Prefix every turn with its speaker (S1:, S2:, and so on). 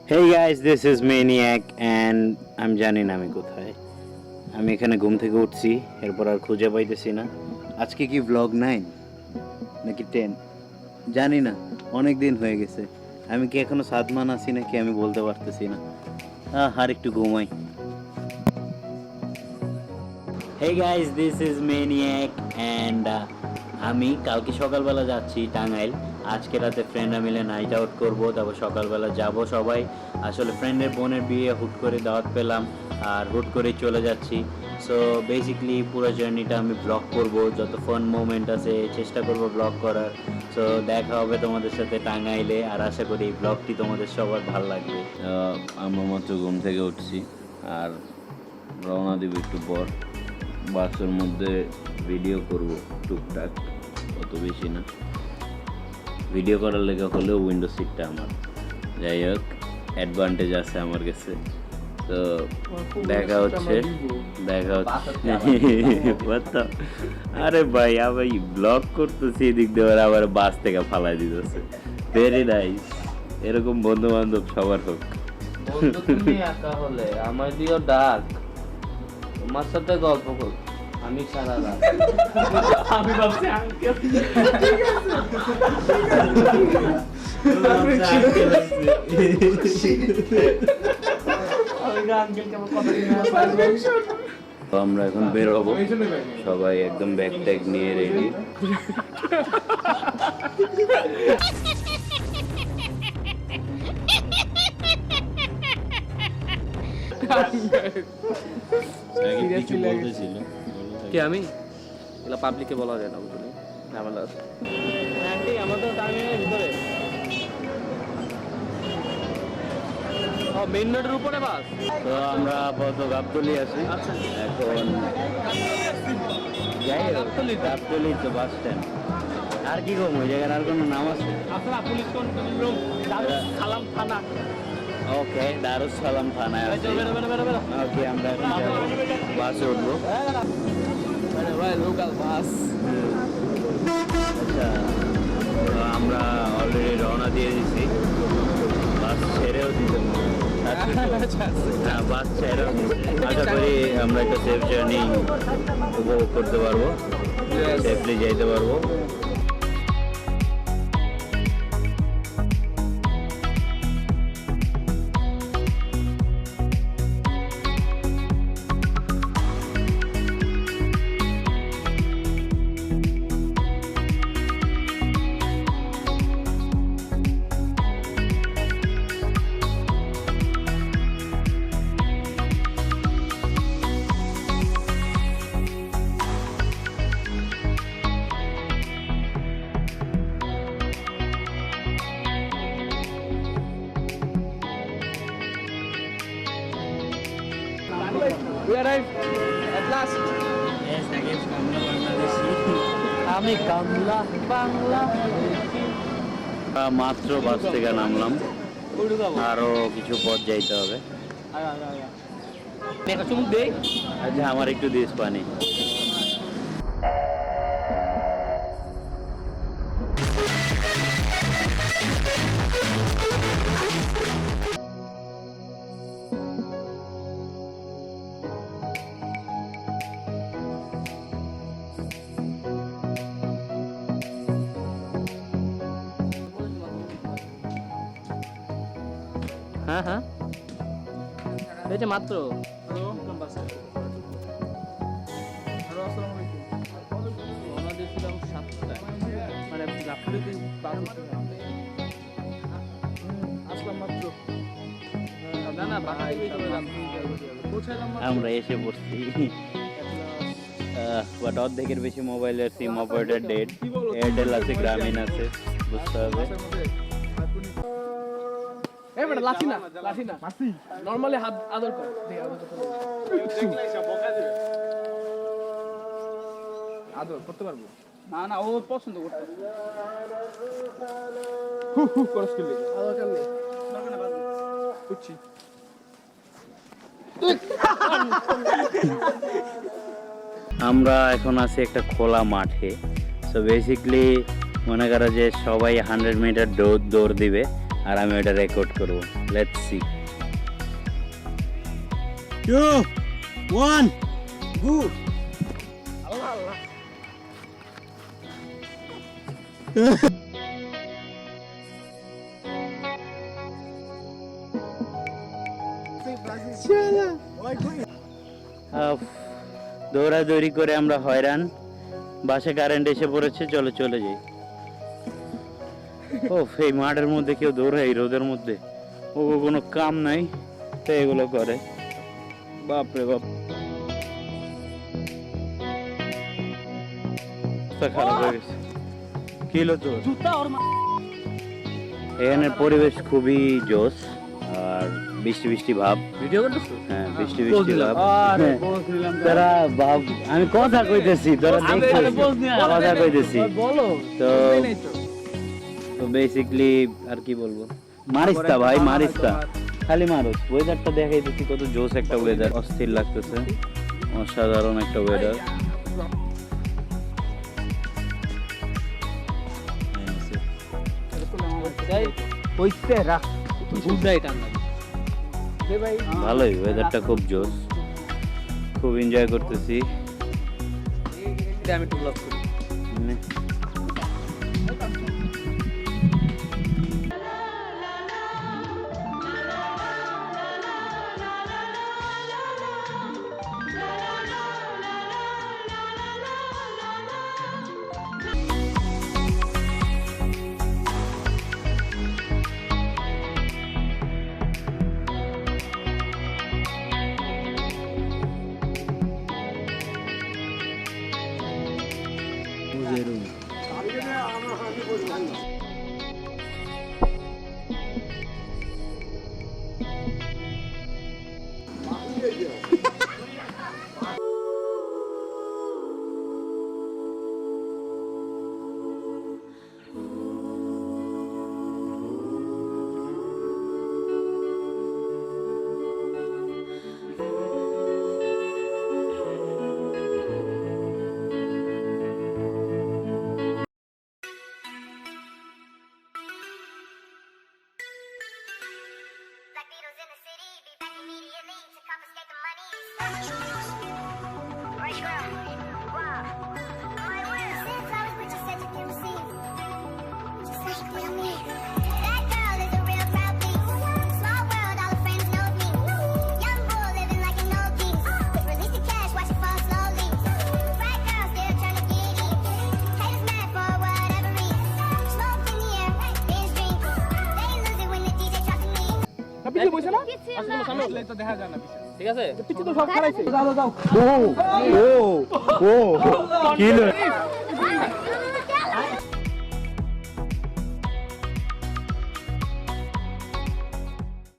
S1: Hey guys, this is Maniac and I'm জানি না আমি কোথায়। আমি এখানে ঘুম থেকে উঠছি, এরপর আর খুঁজে পাইতেছি না। আজকে কি vlog 9 নাকি 10 জানি না, অনেক দিন হয়ে গেছে। আমি কি এখনো সাদমান আছি নাকি আমি বলতে পারতেছি না। আর একটু ঘুমাই। Hey guys, this is Maniac and আমি কালকে সকালবেলা যাচ্ছি টাঙ্গাইল। আজকে রাতে ফ্রেন্ডরা মিলে নাইট আউট করব, তারপর সকালবেলা যাব সবাই। আসলে ফ্রেন্ডের বোনের বিয়ে হুট করে দাওয়াত পেলাম আর হুট করে চলে যাচ্ছি। সো বেসিক্যালি পুরো জার্নিটা আমি ব্লগ করব, যত ফান মোমেন্ট আছে চেষ্টা করব ব্লগ করার। সো দেখা হবে তোমাদের সাথে টাঙ্গাইলে, আর আশা করি এই ব্লগটি তোমাদের সবার ভালো লাগবে। আমরা মাত্র ঘুম থেকে উঠছি আর রওনা দিব একটু পর। বাসের মধ্যে ভিডিও করব টুকটাক, অত বেশি না। ভিডিও করার লেগে হলেও উইন্ডো সিটটা আমার, যাই হোক অ্যাডভান্টেজ আছে আমার কাছে। তো দেখা হচ্ছে। আরে ভাই আমি ব্লগ করতেছি, এদিক দিয়ে আবার বাস থেকে ফালাই দিতেছে। ভেরি নাইস, এরকম বন্ধু বান্ধব সবার হোক।
S2: আমার দিও ডাক, তোমার সাথে গল্প কর, আমি সারা রাত। আমি ভাবছি আঙ্কেল
S1: আমরা এখন বের হবো, সবাই একদম ব্যাগ ট্যাগ নিয়ে রেডি।
S2: কি আমি এগুলো পাবলিকে বলা যায় না, বুঝলি ঝামেলা আছে। আমাদের টার্মিনালের ভিতরে মেইন রোডের উপরে বাস।
S1: তো আমরা আপাতত গাবতলি আছি এখন। যাই হোক গাবতলি তো বাস স্ট্যান্ড। আর কি কম ওই জায়গার আর কোনো নাম আছে?
S2: আপনারা পুলিশ কন্ট্রোল রুম, সালাম থানা।
S1: ওকে, দারুস সালাম থানায় আছে। ওকে, আমরা এখন বাসে উঠবো।
S2: Local bus.
S1: আচ্ছা, তো আমরা অলরেডি রওনা দিয়ে দিচ্ছি। বাস ছেড়েও দিতে বাস ছেড়েও দিচ্ছে। আশা করি আমরা একটা সেফ জার্নি উপভোগ করতে পারবো, সেফলি যাইতে পারবো।
S2: We arrived at last. আমি কামলা বাংলা।
S1: মাত্র বাস থেকে নামলাম, আরো কিছু পথ যাইতে হবে।
S2: চুমুক দেই।
S1: আচ্ছা, আমার একটু দিস পানি।
S2: হ্যাঁ হ্যাঁ, এই যে মাত্র
S1: আমরা এসে পড়ছি, বাট অর্ধেকের বেশি মোবাইলের সিম অপারেটর ডেড। এয়ারটেল আছে, গ্রামীণ আছে, বুঝতে হবে।
S2: নরমালি হাত আদর কর, আদর করতে পারবো না? না, ও পছন্দ করতে
S1: আমরা এখন আছি একটা খোলা মাঠে। সো বেসিকলি মনে করো যে সবাই 100 মিটার দৌড় দিবে আর আমি ওটা রেকর্ড করবো। Let's see. 2 1 গো। দৌড়াদৌড়ি করে আমরা হয়রান, বাসে কারেন্ট এসে পড়েছে, চলো চলে যাই। ও এই মাঠের মধ্যে কেউ দৌড়ায় এই রোদের মধ্যে, ও কোনো কাম নাই তো এগুলো করে। বাপরে বাপ, খারাপ হয়ে গেছে। কি হলো তো? এখানের পরিবেশ খুবই জোস, আর বৃষ্টি বৃষ্টি ভাব।
S2: ভিডিও করতেছ?
S1: হ্যাঁ, বৃষ্টি বৃষ্টি ভাব। তোরা ভাব, আমি কথা কইতেছি, তোরা দেখছিস কথা কইতেছি। তো বেসিক্যালি আর কি বলবো, মারিস্তা ভাই, মারিস্তা খালি মারুস। ওয়েদারটা দেখাই দিচ্ছি, কত জোস একটা ওয়েদার, অস্থির লাগতেছে, অসাধারণ একটা ওয়েদার। ভালোই ওয়েদারটা, খুব জোস, খুব এনজয় করতেছি।
S2: আমি একটু ব্লগ করি।
S3: Black Beatles in the city, be back immediately to confiscate the money. Right girl, wow. My will. Send flowers, but you said you can receive. Just like you will me. That girl is a real proud piece. Small world, all her friends know me. Young bull living like an old geese. Quick release the cash, watch it fall slowly. Right girl still trying to get in. Haters mad for whatever reason. Smoke in the air, binge drink. They lose it when the DJ drops the knee.
S2: ঠিক আছে?
S1: কি হলো?